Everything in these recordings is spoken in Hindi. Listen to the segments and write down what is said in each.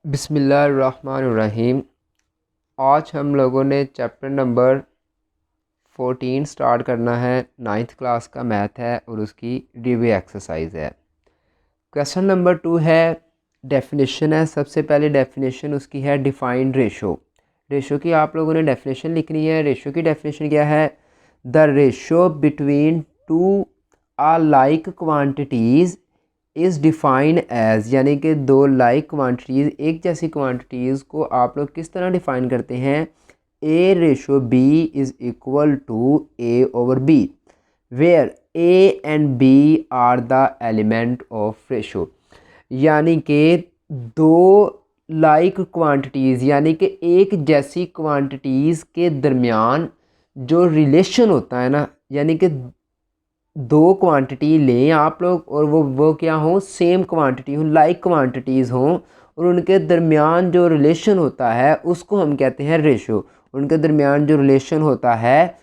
बिस्मिल्लाहिर्रहमानिर्रहीम। आज हम लोगों ने चैप्टर नंबर 14 स्टार्ट करना है। 9th क्लास का मैथ है और उसकी रिव्यू एक्सरसाइज है। क्वेश्चन नंबर 2 है, डेफिनेशन है। सबसे पहले डेफिनेशन उसकी है डिफाइंड रेशो। रेशो की आप लोगों ने डेफिनेशन लिखनी है। रेशो की डेफिनेशन क्या है? The ratio between two uh like quantities is defined as, यानी कि दो लाइक क्वांटिटीज़, एक जैसी क्वांटिटीज़ को आप लोग किस तरह डिफ़ाइन करते हैं? A ratio B is equal to a over b, where A and B are the element of ratio. यानी कि दो लाइक क्वांटिटीज़ यानी कि एक जैसी क्वांटिटीज़ के दरमियान जो रिलेशन होता है ना, यानी कि दो क्वांटिटी लें आप लोग और वो क्या हो, सेम क्वांटिटी हो, लाइक क्वांटिटीज़ हों, और उनके दरमियान जो रिलेशन होता है उसको हम कहते हैं रेशो। उनके दरमियान जो रिलेशन होता है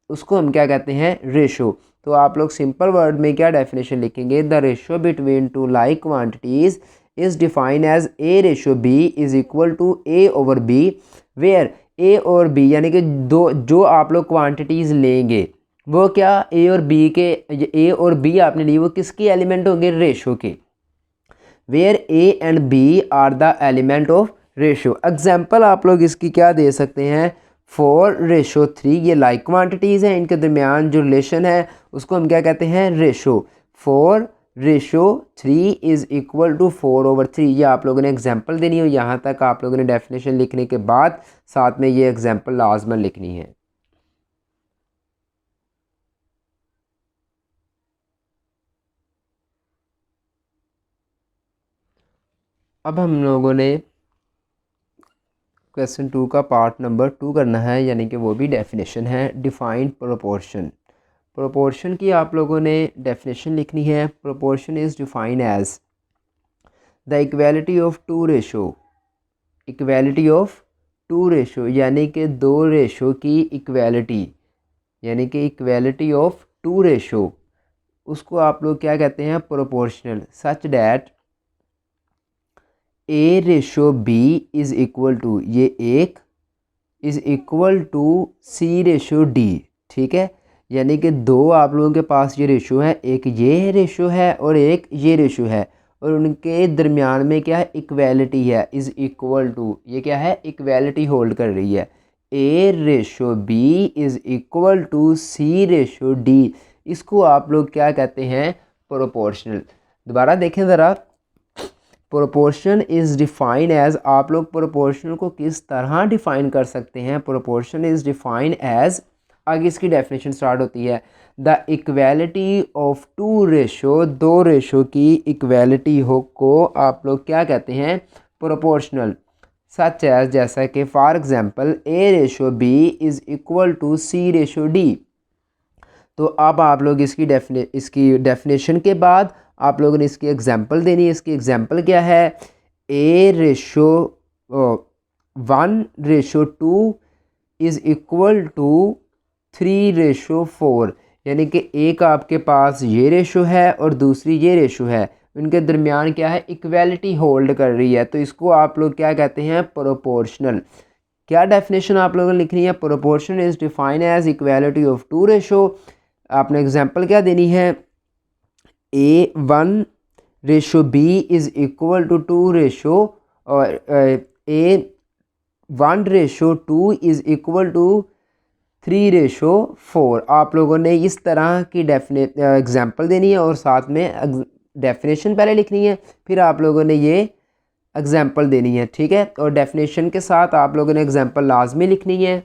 उसको हम क्या कहते हैं? रेशो। तो आप लोग सिंपल वर्ड में क्या डेफिनेशन लिखेंगे? The ratio between two like quantities is defined as a ratio B is equal to a over b, where a और बी यानी कि दो जो आप लोग क्वांटिटीज़ लेंगे वो क्या, ए और बी के, ए और बी आपने लिए, वो किसके एलिमेंट होंगे? रेशो के। Where A and B are the element of ratio. Example आप लोग इसकी क्या दे सकते हैं? 4:3, ये लाइक क्वांटिटीज़ हैं, इनके दरमियान जो रिलेशन है उसको हम क्या कहते हैं? रेशो। 4:3 is equal to 4/3। ये आप लोगों ने एग्जाम्पल देनी हो। यहाँ तक आप लोगों ने डेफिनेशन लिखने के बाद साथ में ये एग्जाम्पल लाजमन लिखनी है। अब हम लोगों ने क्वेश्चन 2 का पार्ट नंबर 2 करना है, यानी कि वो भी डेफिनेशन है डिफाइंड प्रोपोर्शन। प्रोपोर्शन की आप लोगों ने डेफिनेशन लिखनी है। Proportion is defined as the equality of two ratio. Equality of two ratio यानी कि दो रेशो की इक्वालिटी, यानी कि इक्वालिटी ऑफ टू रेशो, उसको आप लोग क्या कहते हैं? Proportional. Such that A ratio B is equal to, ये एक, is equal to C ratio D. ठीक है, यानी कि दो आप लोगों के पास ये रेशो है, एक ये रेशो है और एक ये रेशो है, और उनके दरमियान में क्या है? इक्वालिटी है। इज़ इक्वल टू, ये क्या है? इक्वालिटी होल्ड कर रही है। A ratio B is equal to C ratio d, इसको आप लोग क्या कहते हैं? प्रोपोर्शनल। दोबारा देखें ज़रा। प्रोपोर्शन इज़ डिफ़ाइन एज, आप लोग प्रोपोर्शन को किस तरह डिफ़ाइन कर सकते हैं? प्रोपोर्शन इज़ डिफ़ाइन एज, आगे इसकी डेफिनेशन स्टार्ट होती है, the equality of two ratio, दो रेशो की इक्वालिटी हो को आप लोग क्या कहते हैं? प्रोपोर्शनल। सच एज, जैसा कि for example A ratio B is equal to C ratio D. तो अब आप लोग इसकी डेफिनेशन के बाद आप लोगों ने इसकी एग्जांपल देनी है। इसकी एग्जांपल क्या है? A ratio 1:2 is equal to 3:4, यानी कि एक आपके पास ये रेशो है और दूसरी ये रेशो है, उनके दरमियान क्या है? इक्वालिटी होल्ड कर रही है, तो इसको आप लोग क्या कहते हैं? प्रोपोर्शनल। क्या डेफिनेशन आप लोगों ने लिखनी है? Proportion is defined as equality of two ratio. आपने एग्जांपल क्या देनी है? A1:B इज़ इक्वल टू 2 और A1:2 इज़ इक्वल टू 3:4। आप लोगों ने इस तरह की एग्जांपल देनी है और साथ में डेफिनेशन पहले लिखनी है, फिर आप लोगों ने ये एग्जांपल देनी है। ठीक है, और डेफिनेशन के साथ आप लोगों ने एग्जांपल लाजमी लिखनी है,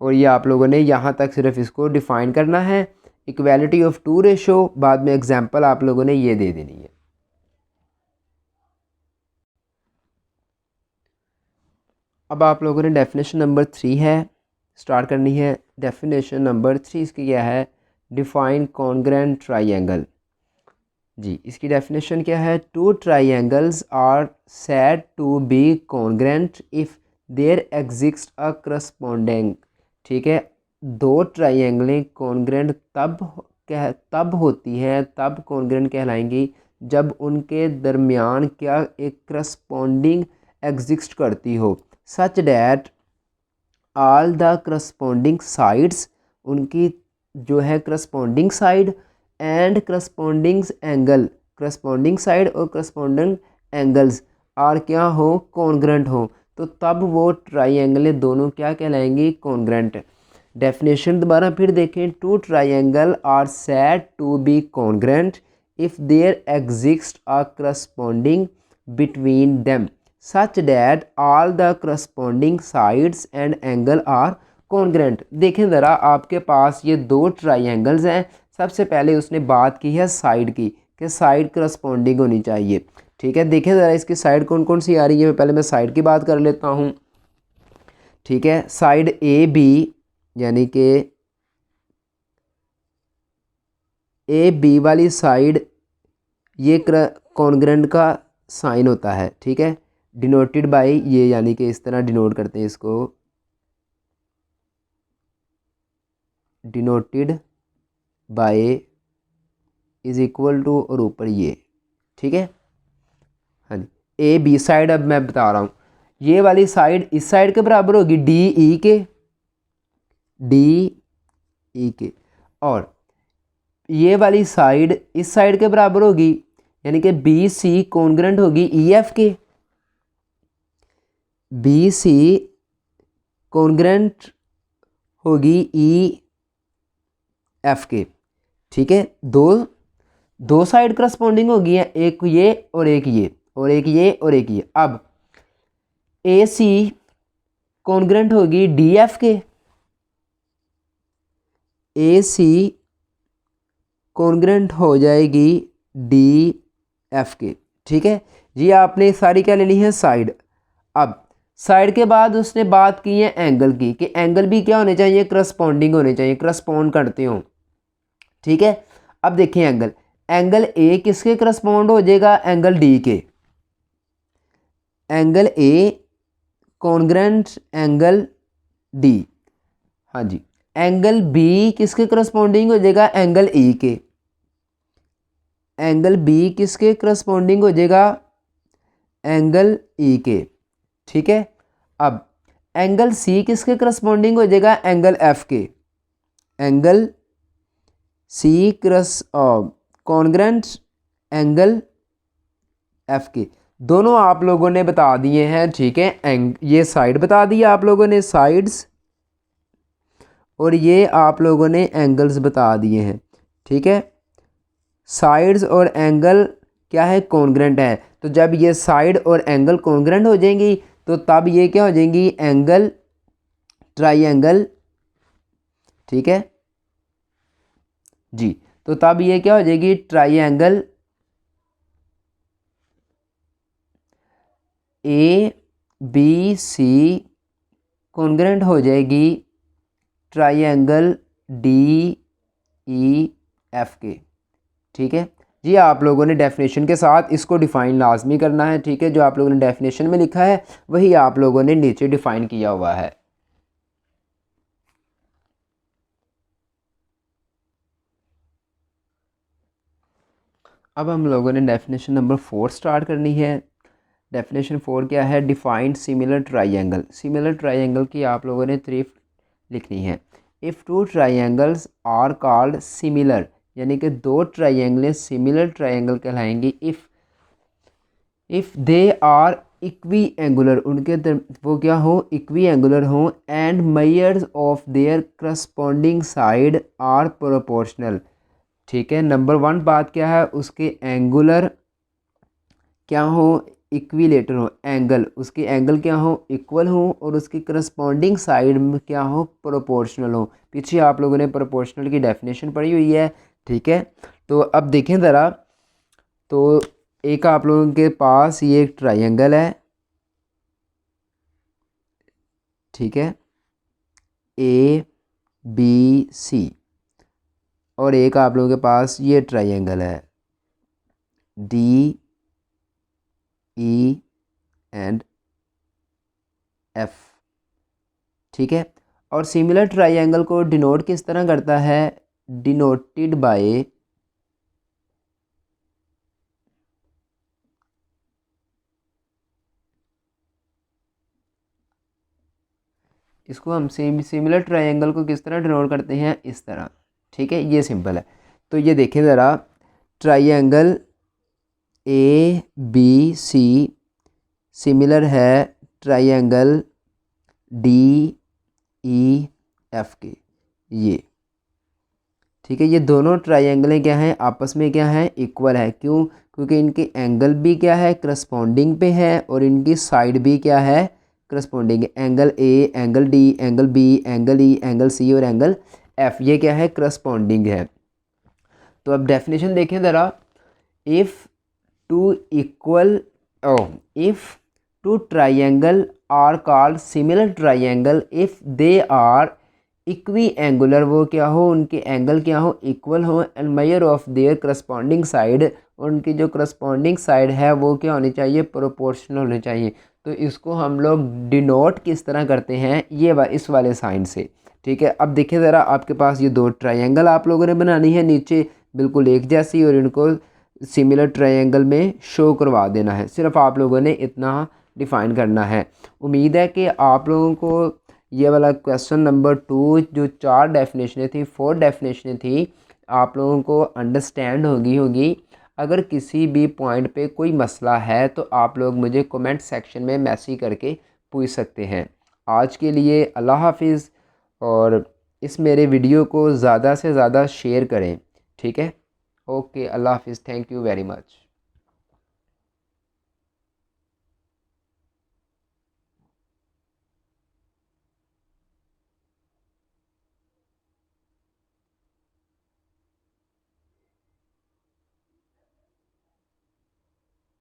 और ये आप लोगों ने यहाँ तक सिर्फ इसको डिफ़ाइन करना है। इक्वालिटी ऑफ टू रेशो, बाद में एग्जांपल आप लोगों ने ये दे देनी है। अब आप लोगों ने डेफिनेशन नंबर 3 है स्टार्ट करनी है। डेफिनेशन नंबर 3 इसकी क्या है? Define congruent triangle. जी, इसकी डेफिनेशन क्या है? Two triangles are said to be congruent if there exist a corresponding. ठीक है, दो ट्राइंगलें कॉन्ग्रेंट तब होती हैं, तब कॉन्ग्रेंट कहलाएंगी जब उनके दरमियान क्या? एक करस्पॉन्डिंग एग्जिस्ट करती हो, सच that all the corresponding sides, उनकी जो है corresponding side and corresponding angle, corresponding side और करस्पॉन्डिंग एंगल्स आर क्या हो, कॉन्ग्रेंट हो, तो तब वो ट्राइंगल दोनों क्या कहलाएंगी, कॉन्ग्रेंट। डेफिनेशन दोबारा फिर देखें, two triangle are said to be congruent if there exist a corresponding between them such that all the corresponding sides and angle are congruent. देखें ज़रा, आपके पास ये दो ट्राइंगल्स हैं। सबसे पहले उसने बात की है साइड की, कि साइड करस्पॉन्डिंग होनी चाहिए। ठीक है, देखें ज़रा इसकी साइड कौन कौन सी आ रही है। पहले मैं साइड की बात कर लेता हूँ। ठीक है, साइड ए बी, यानी कि ए बी वाली साइड ये कॉन्ग्रेंट का साइन होता है। ठीक है, डिनोटेड बाय ये, यानी कि इस तरह डिनोट करते हैं इसको, denoted by is equal to और ऊपर ये। ठीक है, हाँ जी, ए बी साइड। अब मैं बता रहा हूँ, ये वाली साइड इस साइड के बराबर होगी डी ई के, डी ई के, और ये वाली साइड इस साइड के बराबर होगी, यानी कि बी सी कॉन्ग्रेंट होगी ई एफ के, बी सी कॉन्ग्रेंट होगी ई एफ के। ठीक है, दो साइड करस्पॉन्डिंग होगी है, एक ये और एक ये, और एक ये और एक ये। अब ए सी कॉन्ग्रेंट होगी डी एफ के, ए सी कॉन्ग्रेंट हो जाएगी डी एफ के। ठीक है जी, आपने सारी क्या लेनी है, साइड। अब साइड के बाद उसने बात की है एंगल की, कि एंगल भी क्या होने चाहिए, करस्पॉन्डिंग होने चाहिए, करस्पॉन्ड करते हो। ठीक है, अब देखें एंगल, एंगल ए किसके करस्पॉन्ड हो जाएगा, एंगल डी के, angle A congruent angle D. हाँ जी, एंगल बी किसके करस्पॉन्डिंग हो जाएगा, एंगल ई के, एंगल बी किसके करस्पॉन्डिंग हो जाएगा, एंगल ई के। ठीक है, अब एंगल सी किसके करस्पॉन्डिंग हो जाएगा, एंगल एफ के, angle C congruent angle F के। दोनों आप लोगों ने बता दिए हैं। ठीक है, ये साइड बता दिया आप लोगों ने, साइड्स, और ये आप लोगों ने एंगल्स बता दिए हैं। ठीक है, साइड्स और एंगल क्या है, कॉन्ग्रेंट है। तो जब ये साइड और एंगल कॉन्ग्रेंट हो जाएंगी तो तब ये क्या हो जाएंगी, एंगल ट्राइंगल। ठीक है जी, तो तब ये क्या हो जाएगी, triangle A B C congruent हो जाएगी ट्राइंगल डी ई एफ के। ठीक है जी, आप लोगों ने डेफिनेशन के साथ इसको डिफ़ाइन लाजमी करना है। ठीक है, जो आप लोगों ने डेफिनेशन में लिखा है वही आप लोगों ने नीचे डिफ़ाइन किया हुआ है। अब हम लोगों ने डेफिनेशन नंबर 4 स्टार्ट करनी है। डेफिनेशन 4 क्या है, defined similar triangle. Similar triangle की आप लोगों ने तारीफ लिखनी है। If two triangles are called similar, यानी कि दो ट्राइंगलें सिमिलर ट्राइंगल कहलाएंगी if they are equiangular, उनके वो क्या हो, इक्वी एंगुलर हो, and measures of their corresponding side are proportional. ठीक है, नंबर 1 बात क्या है, उसके एंगुलर क्या हो, इक्विलेटर हो, एंगल उसके एंगल क्या हो, इक्वल हो, और उसकी करस्पॉन्डिंग साइड में क्या हो, प्रोपोर्शनल हो। पीछे आप लोगों ने प्रोपोर्शनल की डेफिनेशन पढ़ी हुई है। ठीक है, तो अब देखें ज़रा, तो एक आप लोगों के पास ये एक ट्राइंगल है। ठीक है, ए बी सी, और एक आप लोगों के पास ये ट्राइंगल है डी ई एंड एफ। ठीक है, और सिमिलर ट्राइंगल को डिनोट किस तरह करता है, डिनोटेड बाय इसको हम सिमिलर ट्रायंगल को किस तरह डिनोट करते हैं, इस तरह। ठीक है, ये सिंपल है। तो ये देखें ज़रा, triangle A B C similar है ट्रायंगल डी ई एफ के, ये ठीक है। ये दोनों ट्रायंगलें क्या हैं, आपस में क्या है, इक्वल है। क्यों? क्योंकि इनके एंगल भी क्या है, करस्पॉन्डिंग पे है, और इनकी साइड भी क्या है, corresponding. Angle A, angle D, angle B, angle E, angle C और एंगल एफ, ये क्या है, करस्पॉन्डिंग है। तो अब डेफिनेशन देखें ज़रा, if two equal if two triangle are called similar triangle if they are equiangular, वो क्या हो, उनके एंगल क्या हो, इक्वल हो, and measure of their corresponding side, उनकी जो करस्पॉन्डिंग साइड है वो क्या होनी चाहिए, प्रोपोर्शनल होनी चाहिए। तो इसको हम लोग डिनोट किस तरह करते हैं, ये इस वाले साइन से। ठीक है, अब देखिए ज़रा, आपके पास ये दो ट्रायंगल आप लोगों ने बनानी है, नीचे बिल्कुल एक जैसी, और इनको सिमिलर ट्रायंगल में शो करवा देना है। सिर्फ आप लोगों ने इतना डिफ़ाइन करना है। उम्मीद है कि आप लोगों को ये वाला क्वेश्चन नंबर 2 जो 4 डेफिनेशनें थी, 4 डेफिनेशनें थी, आप लोगों को अंडरस्टैंड होगी। अगर किसी भी पॉइंट पे कोई मसला है तो आप लोग मुझे कमेंट सेक्शन में मैसेज करके पूछ सकते हैं। आज के लिए अल्लाह हाफिज़, और इस मेरे वीडियो को ज़्यादा से ज़्यादा शेयर करें। ठीक है, ओके, अल्लाह हाफिज़, थैंक यू वेरी मच।